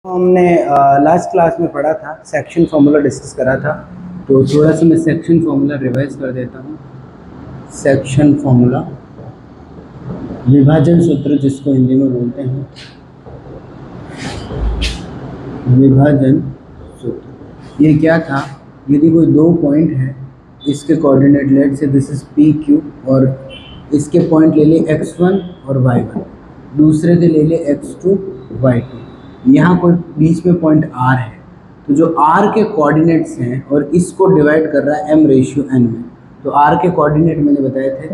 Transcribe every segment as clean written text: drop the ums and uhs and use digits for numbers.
हमने last class में पढ़ा था, सेक्शन फार्मूला डिस्कस करा था। तो थोड़ा सा मैं सेक्शन फार्मूला रिवाइज कर देता हूँ। सेक्शन फार्मूला, विभाजन सूत्र जिसको हिंदी में बोलते हैं, विभाजन सूत्र। ये क्या था? यदि कोई दो पॉइंट है, इसके कोऑर्डिनेट लेट से दिस इज पी क्यू, और इसके पॉइंट ले ले x1 और y1, दूसरे के ले ले x2 y2। यहाँ कोई बीच में पॉइंट r है, तो जो r के कोऑर्डिनेट्स हैं और इसको डिवाइड कर रहा है m/n में, तो r के कोऑर्डिनेट मैंने बताए थे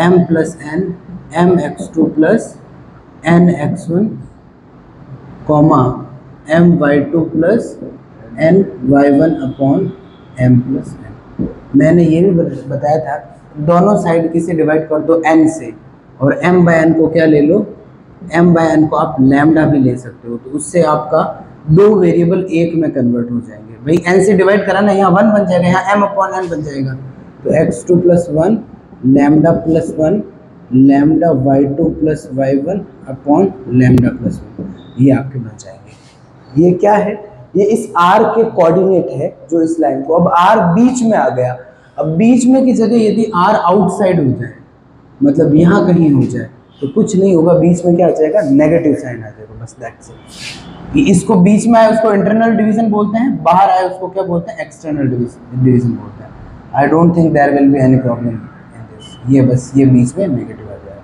m + n, mx2 + nx1, my2 + ny1 upon m + n। मैंने ये भी बताया था, दोनों साइड किसे डिवाइड कर दो n से, और m/n को क्या ले लो, m/n को आप लैम्डा भी ले सकते हो, तो उससे आपका दो वेरिएबल एक में कन्वर्ट हो जाएंगे। भाई n से डिवाइड करा ना, यहाँ 1 बन जाएगा, यहाँ m/n बन जाएगा, तो x2 + 1 lambda + 1 lambda y2 + y1 upon lambda + 1, ये आपके बन जाएंगे। ये क्या है? ये इस r के कोऑर्डिनेट है, जो इस लाइन को, अब r बीच में आ गया। अब बीच में की जगह यदि r आउटसाइड हो जाए, मतलब यहाँ कहीं हो जाए, तो कुछ नहीं होगा, बीच में क्या आ जाएगा, नेगेटिव साइन आ जाएगा, बस दैट्स इट। इसको बीच में आए उसको इंटरनल डिवीजन बोलते हैं, बाहर आए उसको क्या बोलते हैं, एक्सटर्नल डिवीजन बोलते हैं। I don't think there will be any problem in this. ये बस ये बीच में नेगेटिव आ जाएगा।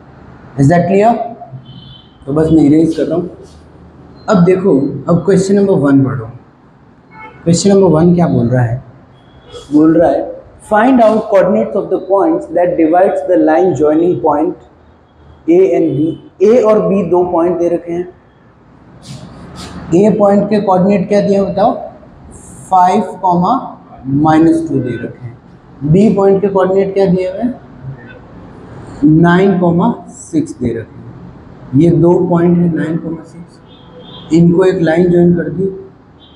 Is that clear? तो बस मैं इरेज कर रहा हूँ। अब देखो, अब क्वेश्चन नंबर 1 पढ़ो। क्वेश्चन नंबर 1 क्या बोल रहा है? बोल रहा है find out coordinates of the points that divides the line joining point A and B। A और B दो पॉइंट दे रखे हैं। A पॉइंट के कोऑर्डिनेट क्या दिए बताओ, 5, -2 दे रखे हैं। B पॉइंट के कोऑर्डिनेट क्या दिए हुए हैं, 9, 6 दे रखे हैं। ये दो पॉइंट है 9, 6, इनको एक लाइन ज्वाइन कर दी,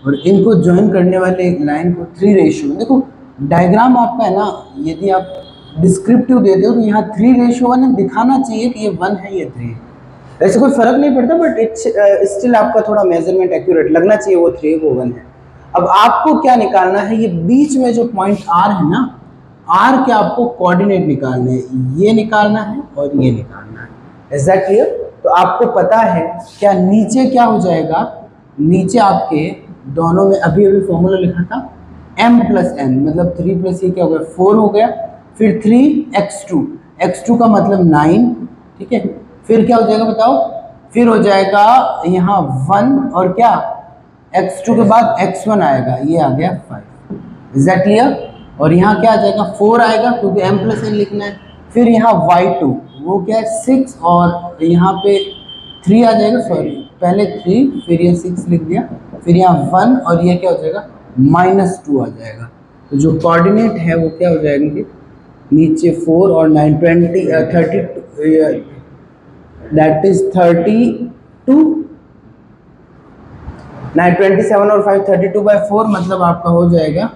और इनको ज्वाइन करने वाले एक लाइन को 3 रेशियो। देखो डायग्राम आपका है ना, यदि आप डिस्क्रिप्टिव देते हो तो यहाँ 3:1 दिखाना चाहिए कि ये 1 है, ये 3 है। ऐसे कोई फर्क नहीं पड़ता, बट स्टिल आपका थोड़ा मेजरमेंट एक्यूरेट लगना चाहिए, वो 3 वो 1 है। अब आपको क्या निकालना है, ये बीच में जो पॉइंट R है ना, R के आपको कोऑर्डिनेट निकालने हैं, ये निकालना है और ये निकालना है। Is that clear? तो आपको पता है क्या नीचे क्या हो जाएगा, नीचे आपके दोनों में अभी फॉर्मूला लिखा था m + n, मतलब 3 + ये क्या हो गया, 4 हो गया, फिर 3x2, x2 का मतलब 9, ठीक है। फिर क्या हो जाएगा बताओ, फिर हो जाएगा यहाँ 1, और क्या x2 के बाद x1 आएगा, ये आ गया 5। Is that clear? और यहाँ क्या आ जाएगा, 4 आएगा, क्योंकि m + n लिखना है। फिर यहाँ y2 वो क्या है 6, और यहाँ पे 3 आ जाएगा, सॉरी पहले 3 फिर ये 6 लिख दिया, फिर यहाँ 1, और ये क्या हो जाएगा -2 आ जाएगा। तो जो कोऑर्डिनेट है वो क्या हो जाएंगे, नीचे 4 और 9, 20, 32, दैट इज 32, 9, 27 और 5, 32/4, मतलब आपका हो जाएगा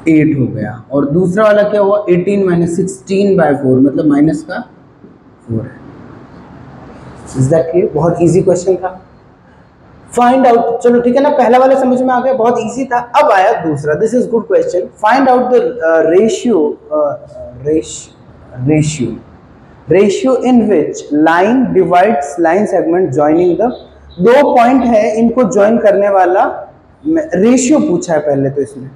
8 हो गया। और दूसरा वाला क्या हुआ, 18 - 16/4, मतलब माइनस का 4 है। Is that clear? बहुत इजी क्वेश्चन था। फाइंड आउट, चलो ठीक है ना, पहला वाला समझ में आ गया, बहुत इजी था। अब आया दूसरा, this is good question. Find out the ratio in which line divides line segment joining the, दो पॉइंट है, इनको ज्वाइन करने वाला रेशियो पूछा है पहले तो इसमें।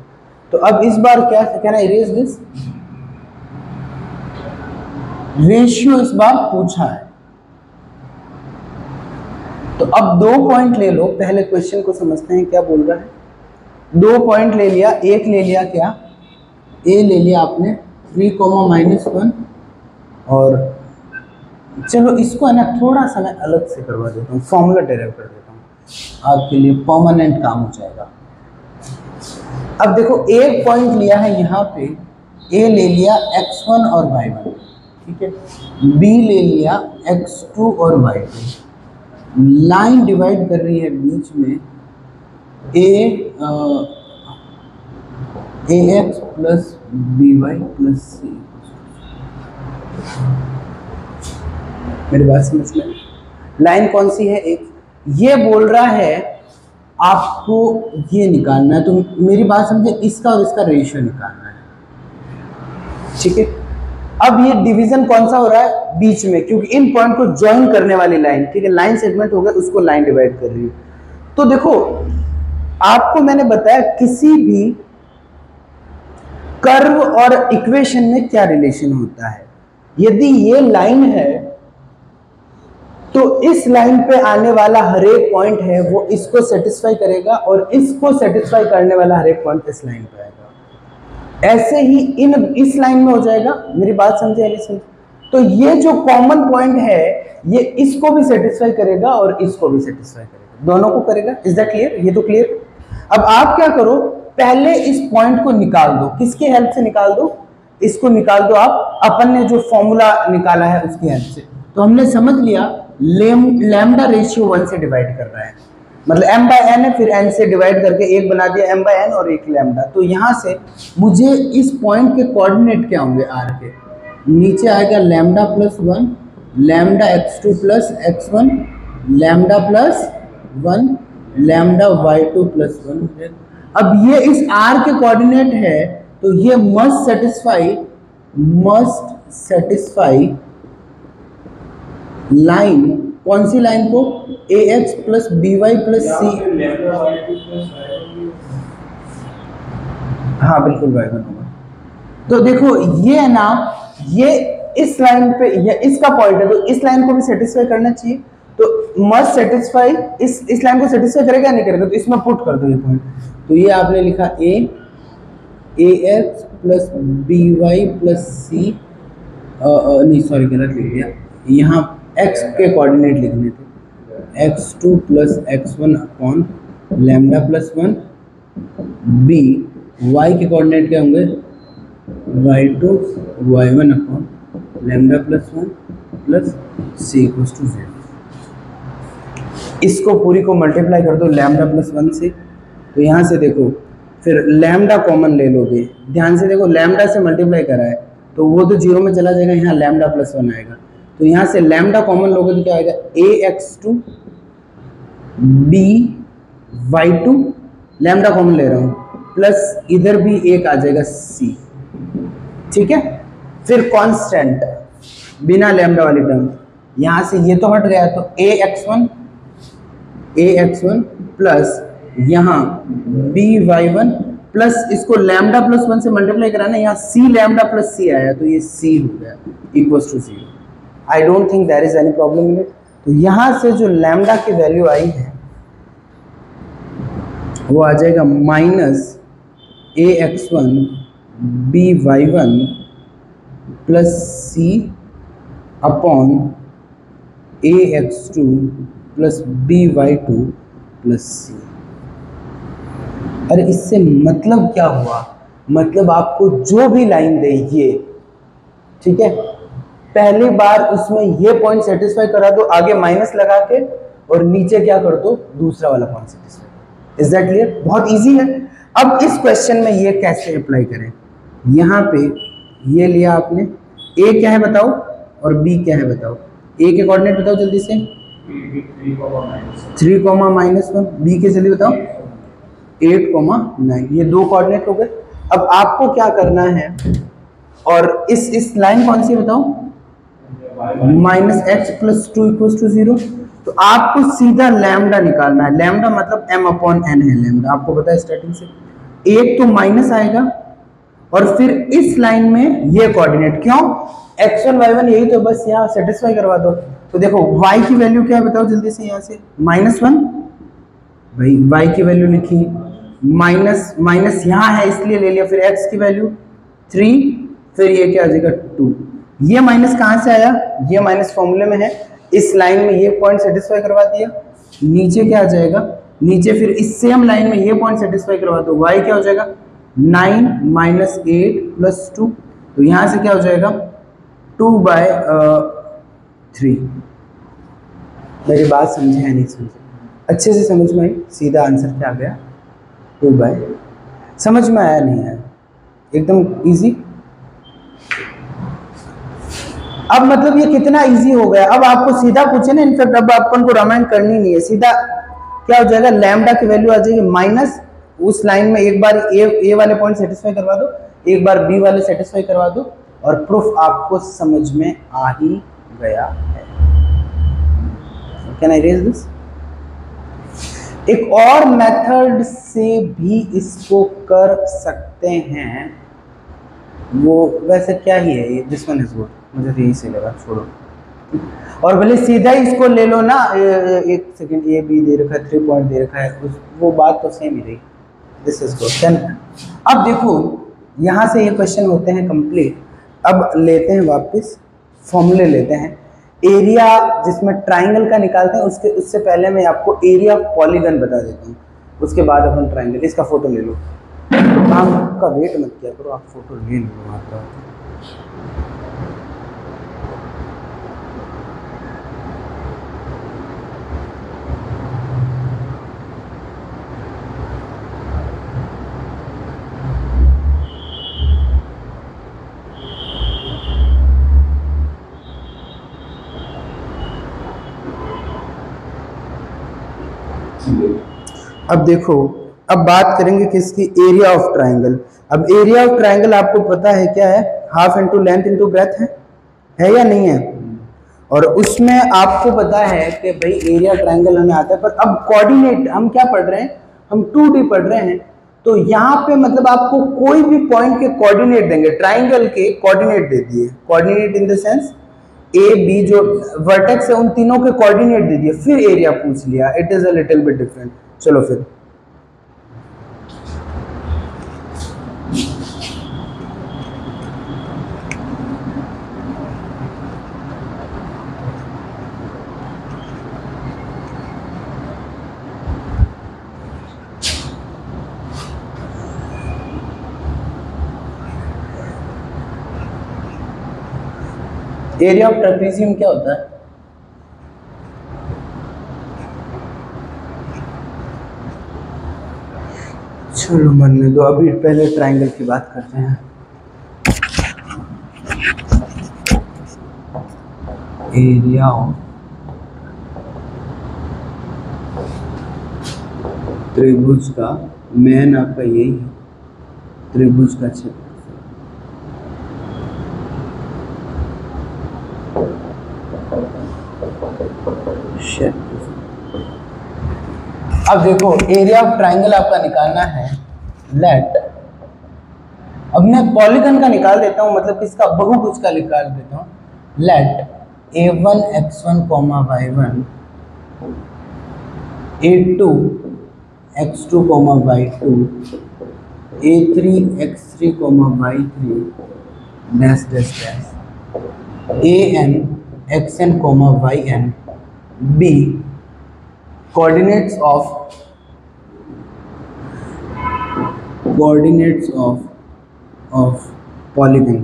तो अब इस बार क्या कहना, इरेज दिस, रेशियो इस बार पूछा है। तो अब दो पॉइंट ले लो, पहले क्वेश्चन को समझते हैं क्या बोल रहा है। दो पॉइंट ले लिया, एक ले लिया क्या, A ले लिया आपने 3, -1, और चलो इसको है ना थोड़ा सा मैं अलग से करवा देता हूँ, फॉर्मूला डेराइव कर देता हूँ, आपके लिए परमानेंट काम हो जाएगा। अब देखो एक पॉइंट लिया है यहाँ पे, A ले लिया x1 और y1, ठीक है, B ले लिया x2 और y2, लाइन डिवाइड कर रही है बीच में ax + by + c। मेरी बात समझ में? लाइन कौन सी है, एक ये बोल रहा है आपको ये निकालना है, तो मेरी बात समझे, इसका और इसका रेशियो निकालना है, ठीक है। अब ये डिवीजन कौन सा हो रहा है, बीच में, क्योंकि इन पॉइंट को ज्वाइन करने वाली लाइन, ठीक है, लाइन सेगमेंट हो गया, उसको लाइन डिवाइड कर रही है। तो देखो आपको मैंने बताया किसी भी कर्व और इक्वेशन में क्या रिलेशन होता है। यदि ये लाइन है तो इस लाइन पे आने वाला हर एक पॉइंट है वो इसको सेटिस्फाई करेगा, और इसको सेटिस्फाई करने वाला हर एक पॉइंट इस लाइन पे आएगा। ऐसे ही इस लाइन में हो जाएगा। मेरी बात समझे या नहीं समझे? तो ये जो कॉमन पॉइंट है ये इसको भी सेटिस्फाई करेगा और इसको भी सेटिस्फाई करेगा, दोनों को करेगा। Is that clear? ये तो क्लियर। अब आप क्या करो, पहले इस पॉइंट को निकाल दो। किसकी हेल्प से निकाल दो? इसको निकाल दो आप, अपन ने जो फॉर्मूला निकाला है उसकी हेल्प से। तो हमने समझ लिया लैम्डा रेशियो 1 से डिवाइड कर रहा है, मतलब m बाय n है, फिर n से डिवाइड करके एक बना दिया m बाय n और एक लैम्डा। तो यहाँ से मुझे इस पॉइंट के कोऑर्डिनेट क्या होंगे r के, नीचे आएगा lambda plus 1, lambda x2 plus x1, lambda plus 1, lambda y2 plus 1। अब ये इस r के कोऑर्डिनेट है, तो ये मस्ट सेटिस्फाई लाइन, कौन सी लाइन को, ax plus by plus c। हाँ बिल्कुल y1 होगा। तो देखो ये है ना, ये इस लाइन पे, ये इसका पॉइंट है, तो इस लाइन को भी सेटिस्फाई करना चाहिए। तो मस्ट सेटिस्फाई, इस लाइन को सेटिस्फाई करेगा नहीं करेगा, तो इसमें पुट कर दो ये पॉइंट। तो ये आपने लिखा ax plus by plus c, नहीं सॉरी गलत लिख दिया, यहाँ x के कोऑर्डिनेट लिखने थे, x2 plus x1 upon lambda plus 1, b y के कोऑर्डिनेट क्या होंगे, y2 y1 upon lambda plus 1 plus c equals to 0। इसको पूरी को मल्टीप्लाई कर दो लैम्डा प्लस 1 से, तो यहाँ से देखो फिर लैम्डा कॉमन ले लोगे, ध्यान से देखो लैम्डा से मल्टीप्लाई करा है तो वो तो 0 में चला जाएगा, यहाँ लैम्डा प्लस 1 आएगा। तो यहाँ से लैम्डा कॉमन लोगे तो क्या आएगा, ax2 by2, लैम्डा कॉमन ले रहा हूँ, प्लस इधर भी एक आ जाएगा c, ठीक है। फिर कांस्टेंट बिना लैम्डा वाली टर्म, यहाँ से ये तो हट गया, तो ax1 प्लस यहाँ by1 प्लस इसको लैम्डा प्लस 1 से मल्टीप्लाई कराना, यहाँ c लैम्डा प्लस c आया, तो ये c हो गया equals to 0। I don't think there is any problem in it. तो यहाँ से जो लैम्डा की वैल्यू आई है वो आ जाएगा minus ax1 by1 plus c upon ax2 plus by2 plus c। अरे इससे मतलब क्या हुआ, मतलब आपको जो भी लाइन दे ये, ठीक है, पहली बार उसमें ये पॉइंट सेटिस्फाई करा दो, आगे माइनस लगा के, और नीचे क्या कर दो, दूसरा वाला point satisfy. Is that clear? बहुत इजी है। अब इस क्वेश्चन में ये कैसे अप्लाई करें, यहाँ पे ये लिया आपने, a क्या है बताओ और b क्या है बताओ। a के कोऑर्डिनेट बताओ जल्दी से, 3, -1, b के जल्दी बताओ 8, 9, ये दो कोऑर्डिनेट हो गए। अब आपको क्या करना है, और इस लाइन कौन सी बताओ, -x प्लस 2 इक्वल्स टू 0। तो आपको सीधा लैम्डा निकालना है, लैम्डा मतलब m अपॉन n है लैम्डा, आपको पता है स्टार्टिंग से। एक तो माइनस आएगा और फिर इस लाइन में ये कोऑर्डिनेट, क्यों, x1 y1 यही तो, बस यहाँ सेटिस्फाई करवा दो। तो देखो y की वैल्यू क्या है बताओ जल्दी से, यहाँ से -1, भाई y की वैल्यू लिखी, माइनस यहाँ है इसलिए ले लिया, फिर x की वैल्यू 3, फिर ये क्या आ जाएगा 2। ये माइनस कहाँ से आया, ये माइनस फॉर्मूले में है, इस लाइन में ये पॉइंट सेटिस्फाई करवा दिया, नीचे क्या आ जाएगा, नीचे फिर इस सेम लाइन में ये पॉइंट सेटिस्फाई करवा दो, y क्या हो जाएगा 9 - 8 + 2, तो यहाँ से क्या हो जाएगा 2/3। मेरी बात समझे है नहीं समझे, अच्छे से समझ में आई, सीधा आंसर क्या आ गया 2/, समझ में आया नहीं आया, एकदम इजी। अब मतलब ये कितना इजी हो गया, अब आपको सीधा पूछे ना, इनफैक्ट अब अपन को रामायण करनी नहीं है, सीधा क्या हो जाएगा, लैम्डा की वैल्यू आ जाएगी माइनस, उस लाइन में एक बार ए वाले पॉइंट सेटिस्फाई करवा दो, एक बार बी वाले सेटिस्फाई करवा दो, और प्रूफ आपको समझ में आ ही गया है। Can I raise this? एक और मेथड से भी इसको कर सकते हैं, वो वैसे क्या ही है ये, दिस वन इज गुड, मुझे तो यही सही लगा, छोड़ो। और भले सीधा ही इसको ले लो ना, एक सेकंड, ए बी दे रखा है, 3 पॉइंट दे रखा है, वो बात तो सेम ही रही। This is good. अब देखो यहाँ से ये क्वेश्चन होते हैं कंप्लीट। अब लेते हैं वापस फॉर्मूले लेते हैं। एरिया जिसमें ट्राइंगल का निकालते हैं, उससे पहले मैं आपको एरिया ऑफ पॉलीगन बता देता हूँ, उसके बाद अपन ट्राइंगल। इसका फोटो ले लो, काम का वेट मत किया करो, आप फोटो ले लो आपका। अब देखो, अब बात करेंगे किसकी, एरिया ऑफ ट्राइंगल। अब एरिया ऑफ ट्राइंगल आपको पता है क्या है, half into length into breadth है या नहीं है? और उसमें आपको पता है कि भाई एरिया ट्राइंगल हमें आता है, पर अब कोऑर्डिनेट हम क्या पढ़ रहे हैं, हम 2D पढ़ रहे हैं। तो यहाँ पे मतलब आपको कोई भी पॉइंट के कोऑर्डिनेट देंगे, ट्राइंगल के कोऑर्डिनेट दे दिए, coordinate in the sense A B जो वर्टेक्स है उन तीनों के कोऑर्डिनेट दे दिए, फिर एरिया पूछ लिया। It is a little bit different. चलो फिर एरिया ऑफ ट्रेपेजियम क्या होता है? चलो मनने दो, अभी पहले ट्राइंगल की बात करते हैं। एरिया ऑफ त्रिभुज का मेन आपका यही है, त्रिभुज का क्षेत्र। अब देखो एरिया ऑफ ट्राइंगल आपका निकालना है, लेट, अब मैं पॉलीगन का निकाल देता हूं, मतलब किसका, बहुभुज का निकाल देता हूं। Let a1 x1 y1 a2 x2 y2 a3 x3 y3 dash dash dash an xn yn b coordinates of polygon।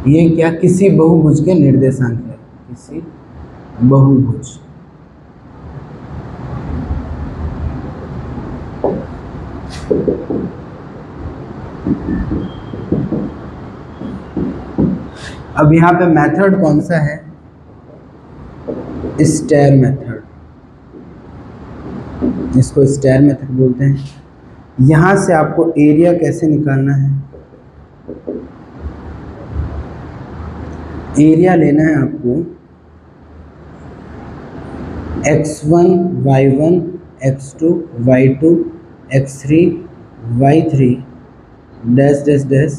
ये क्या, किसी बहुभुज के निर्देशांक है, किसी बहुभुज। अब यहाँ पे मेथड कौन सा है, स्टेयर मेथड, इसको स्टेयर मेथड बोलते हैं। यहां से आपको एरिया कैसे निकालना है, एरिया लेना है आपको x1 y1 x2 y2 x3 y3 dash dash dash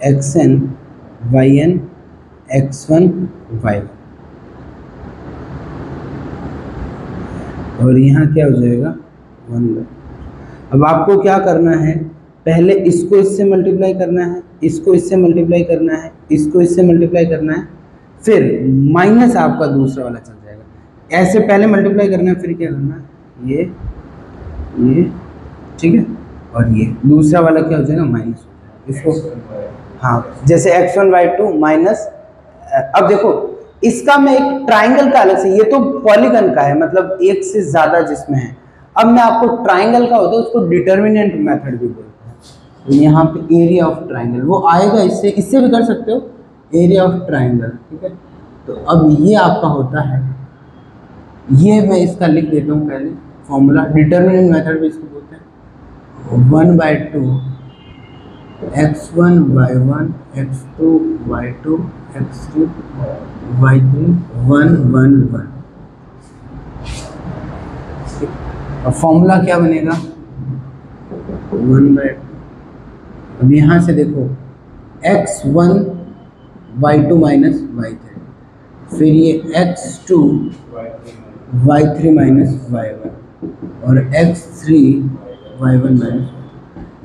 xn yn x1 y1, और यहाँ क्या हो जाएगा 1। अब आपको क्या करना है, पहले इसको इससे मल्टीप्लाई करना है, इसको इससे मल्टीप्लाई करना है, इसको इससे मल्टीप्लाई करना है, फिर माइनस आपका दूसरा वाला चल जाएगा। ऐसे पहले मल्टीप्लाई करना है, फिर क्या करना है, ये ठीक है, और ये दूसरा वाला क्या हो जाएगा, माइनस हो जाएगा इसको। हाँ, जैसे x1 y2 माइनस, अब देखो इसका मैं एक ट्राइंगल का अलग से, ये तो पॉलीगन का है, मतलब एक से ज्यादा जिसमें है। अब मैं आपको ट्राइंगल का होता है उसको डिटर्मिनेंट मेथड भी बोलते हैं। तो यहाँ पे एरिया ऑफ ट्राइंगल वो आएगा, इससे भी कर सकते हो, एरिया ऑफ ट्राइंगल, ठीक है। तो अब ये आपका होता है ये मैं इसका लिख देता हूँ पहले फॉर्मूला, डिटर्मिनेंट मेथड भी इसको बोलते हैं। 1/2 x1 y1 x2 y2 x3 y3 1 1 1। और फॉर्मूला क्या बनेगा 1/2। अब यहाँ से देखो x1 y2 माइनस y3, फिर ये x2 y3 माइनस y1 और x3 y1 माइनस।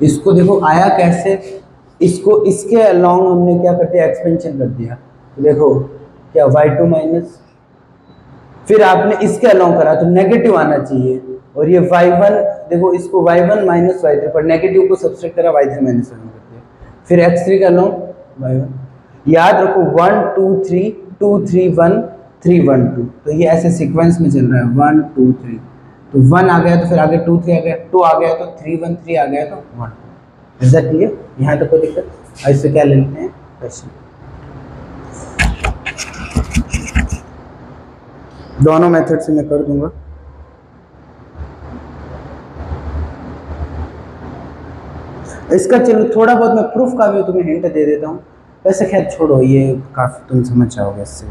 इसको देखो आया कैसे, इसको इसके अलॉन्ग हमने क्या कर दिया, एक्सपेंशन कर दिया। तो देखो क्या y2 माइनस, फिर आपने इसके अलॉन्ग करा तो नेगेटिव आना चाहिए, और ये y1 देखो इसको y1 माइनस y3 पर नेगेटिव को सब्सट्रैक्ट करा y3 माइनस y1 कर दिया, फिर x3 का अलॉन्ग y1। याद रखो 1 2 3 2 3 1 3 1 2, तो ये ऐसे सीक्वेंस में चल रहा है 1 2 3, तो 1 आ गया तो फिर आगे 2 3 आ गया, 2 आ गया तो 3 1 3 आ गया तो 1। Is that clear? यहाँ तक कोई दिक्कत? ऐसे क्या ले लेते हैं क्वेश्चन, दोनों मेथड से मैं कर दूंगा। इसका चलो थोड़ा बहुत मैं प्रूफ का भी तुम्हें हिंट दे देता हूँ। वैसे खैर छोड़ो, ये काफ़ी तुम समझ जाओगे, इससे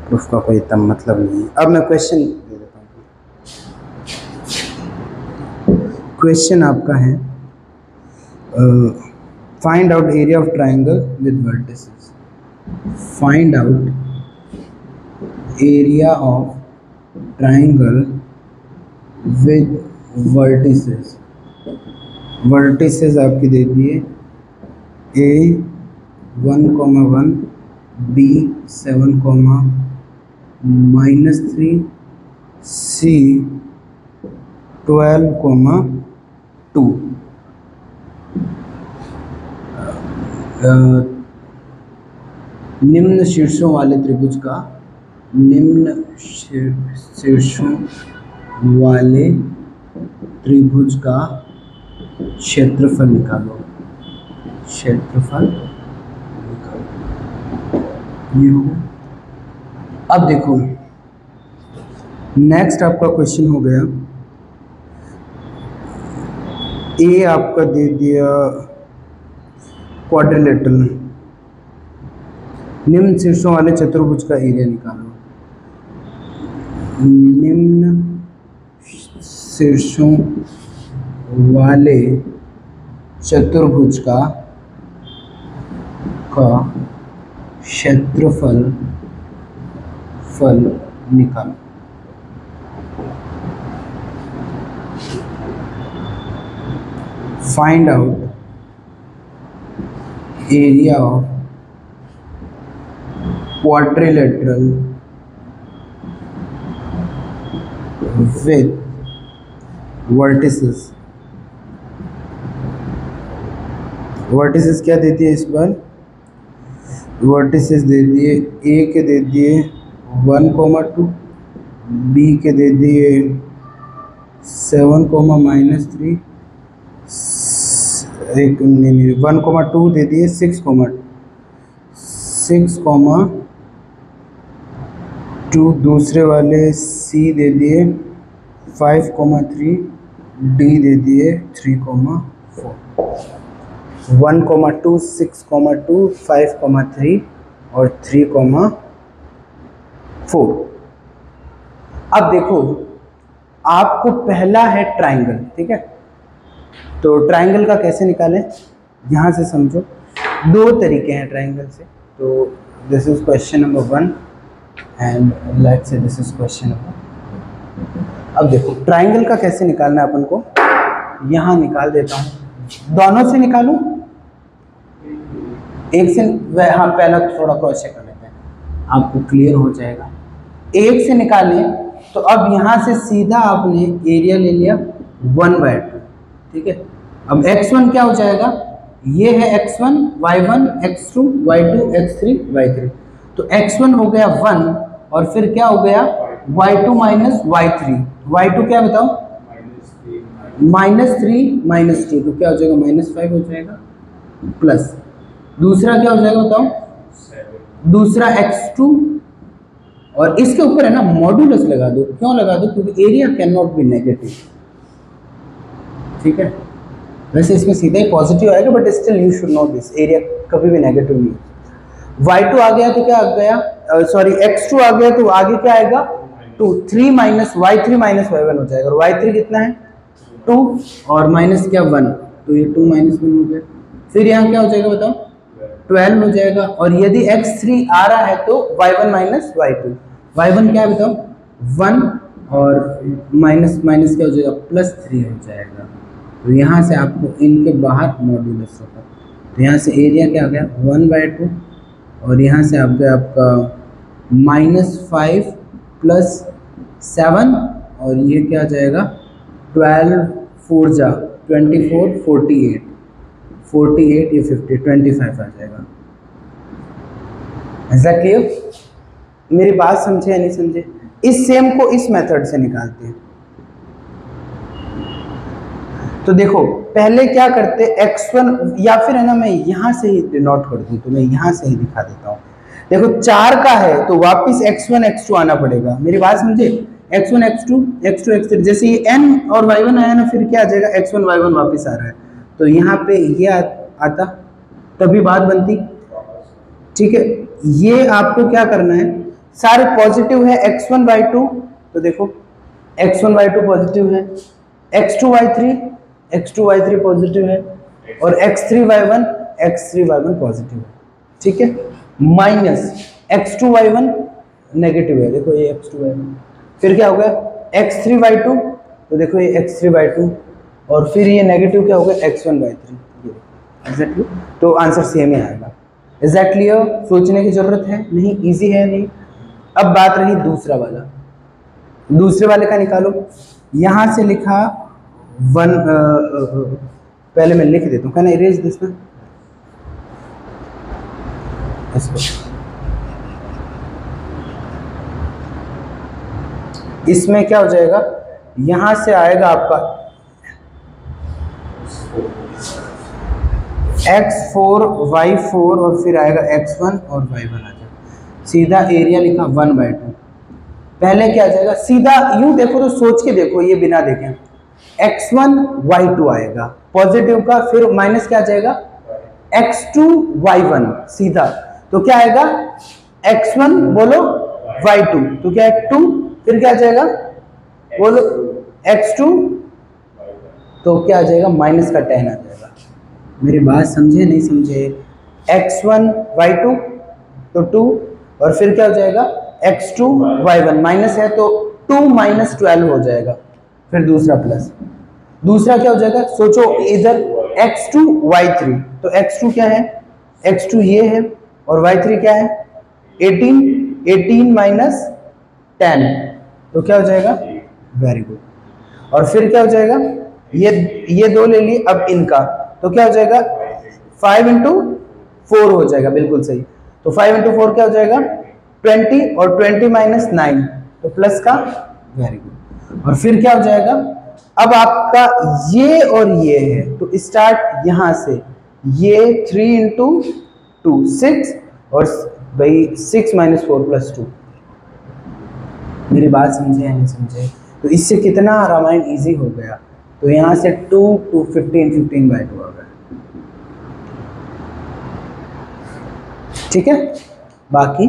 प्रूफ का कोई इतना मतलब नहीं है। अब मैं क्वेश्चन दे देता हूँ। क्वेश्चन आपका है find out area of triangle with vertices. Find out area of triangle with vertices. Vertices आपकी दे दिए A 1,1 B 7,-3 C 12,2। निम्न शीर्षों वाले त्रिभुज का, निम्न शीर्षों वाले त्रिभुज का क्षेत्रफल निकालो। क्षेत्रफल निकालो, ये हो गया। अब देखो नेक्स्ट आपका क्वेश्चन हो गया, ए आपका दे दिया क्वाड्रिलेटरल, निम्न शीर्षों वाले चतुर्भुज का एरिया निकालो। निम्न शीर्षों वाले चतुर्भुज का क्षेत्रफल निकालो। Find out area of quadrilateral with vertices. Vertices क्या देती है इस बार, वर्टिसेस दे दिए ए के दे दिए 1,2, बी के दे दिए 7,-3, 1,2 दे दिए 6,2, दूसरे वाले सी दे दिए 5,3, डी दे दिए 3,4। 1,2, 6,2, 5,3 और 3,4। अब देखो आपको पहला है ट्राइंगल, ठीक है, तो ट्राइंगल का कैसे निकालें यहाँ से समझो। दो तरीके हैं ट्राइंगल से, तो this is question number 1 and let's say this is question number. अब देखो ट्राइंगल का कैसे निकालना है अपन को, यहाँ निकाल देता हूँ, दोनों से निकालूं, एक से हाँ पहला थोड़ा क्रॉस चेक कर लेते हैं, आपको क्लियर हो जाएगा। एक से निकालें तो अब यहाँ से सीधा आपने एरिया ले लिया 1/2, ठीक है। अब x1 क्या हो जाएगा, ये है x1 y1 x2 y2 x3 y3, तो x1 हो गया 1 और फिर क्या हो गया y2 माइनस y3, y2 क्या बताओ -3 तो क्या हो जाएगा -5 हो जाएगा, प्लस दूसरा क्या हो जाएगा बताओ, दूसरा x2 और इसके ऊपर है ना मॉड्यूलस लगा दो। क्यों लगा दो? क्योंकि area can not be negative, ठीक है। वैसे इसमें सीधा ही पॉजिटिव आएगा, but still you should know this, area कभी भी नेगेटिव नहीं। y2 आ गया तो क्या आ गया, सॉरी x2 आ गया तो आगे क्या आएगा 2, 3 माइनस y3 माइनस y1 हो जाएगा, और y3 कितना है 2 और माइनस क्या 1, तो ये 2 माइनस 1 हो गया। फिर यहाँ क्या हो जाएगा बताओ 12 हो जाएगा, और यदि x3 आ रहा है तो y1 माइनस y2, y1 क्या है बताओ 1 और माइनस माइनस क्या हो जाएगा +3 हो जाएगा। तो यहाँ से आपको इनके बाहर मॉड्यूलस होगा, तो यहाँ से एरिया क्या आ गया 1/2, और यहाँ से आप गया आपका -5 + 7, और ये क्या आ जाएगा 12 4 जा 24 48 48, ये 50 25 आ जाएगा। ऐसा क्लियर? मेरी बात समझे या नहीं समझे? इस सेम को इस मेथड से निकालते हैं। तो देखो पहले क्या करते x1, या फिर है ना मैं यहाँ से ही डिनोट कर दूँ, तो मैं यहाँ से ही दिखा देता हूँ। देखो 4 का है तो वापस x1 x2 आना पड़ेगा, मेरी बात समझे, x1 x2 x2 x3, जैसे ये n और y1 आया ना, फिर क्या आ जाएगा x1 y1 वापस आ रहा है, तो यहाँ पे ये आता तभी बात बनती, ठीक है। ये आपको क्या करना है, सारे पॉजिटिव है x1 y2, तो देखो x1 y2 पॉजिटिव है, x2 y3 पॉजिटिव है, और x3 y1 पॉजिटिव है, ठीक है। माइनस x2 y1 नेगेटिव है, देखो ये x2 y1, फिर क्या हो गया x3 y2, तो देखो ये x3 y2, और फिर ये नेगेटिव क्या हो गया x1 y3, एग्जैक्टली। तो आंसर सेम ही आएगा। एग्जैक्टली सोचने की जरूरत है नहीं, इजी है नहीं। अब बात रही दूसरा वाला, दूसरे वाले का निकालो। यहां से लिखा 1, पहले मैं लिख देता हूँ, कहना इरेज दिस ना, इसमें क्या हो जाएगा, यहां से आएगा आपका x4 y4, और फिर आएगा x1 और y1 आ जाएगा, सीधा एरिया लिखा 1/2। पहले क्या आ जाएगा, सीधा यूं देखो तो सोच के देखो, ये बिना देखें, x1 y2 आएगा पॉजिटिव का, फिर माइनस क्या आ जाएगा x2 y1 सीधा, तो क्या आएगा x1 बोलो y2, तो क्या है 2, फिर क्या आ जाएगा बोलो x2, तो क्या आ जाएगा माइनस का 10 आ जाएगा। मेरी बात समझे नहीं समझे? x1 y2 तो 2, और फिर क्या हो जाएगा x2 y1, माइनस है तो 2 - 12 हो जाएगा, फिर दूसरा प्लस, दूसरा क्या हो जाएगा, सोचो इधर x2 y3, तो x2 क्या है, x2 ये है, और y3 क्या है 18 - 10, तो क्या हो जाएगा वेरी गुड। और फिर क्या हो जाएगा, ये दो ले लिए, अब इनका तो क्या हो जाएगा 5 × 4 हो जाएगा, बिल्कुल सही। तो 5 × 4 क्या हो जाएगा 20, और 20 - 9, तो प्लस का, वेरी गुड। और फिर क्या हो जाएगा, अब आपका ये और ये है, तो स्टार्ट यहां से, ये 3 × 2 6, और भाई 6 - 4 + 2। मेरी बात समझे या नहीं समझे? तो इससे कितना रामायण इजी हो गया। तो यहाँ से 2 to 15 15/2 आ गया, ठीक है। बाकी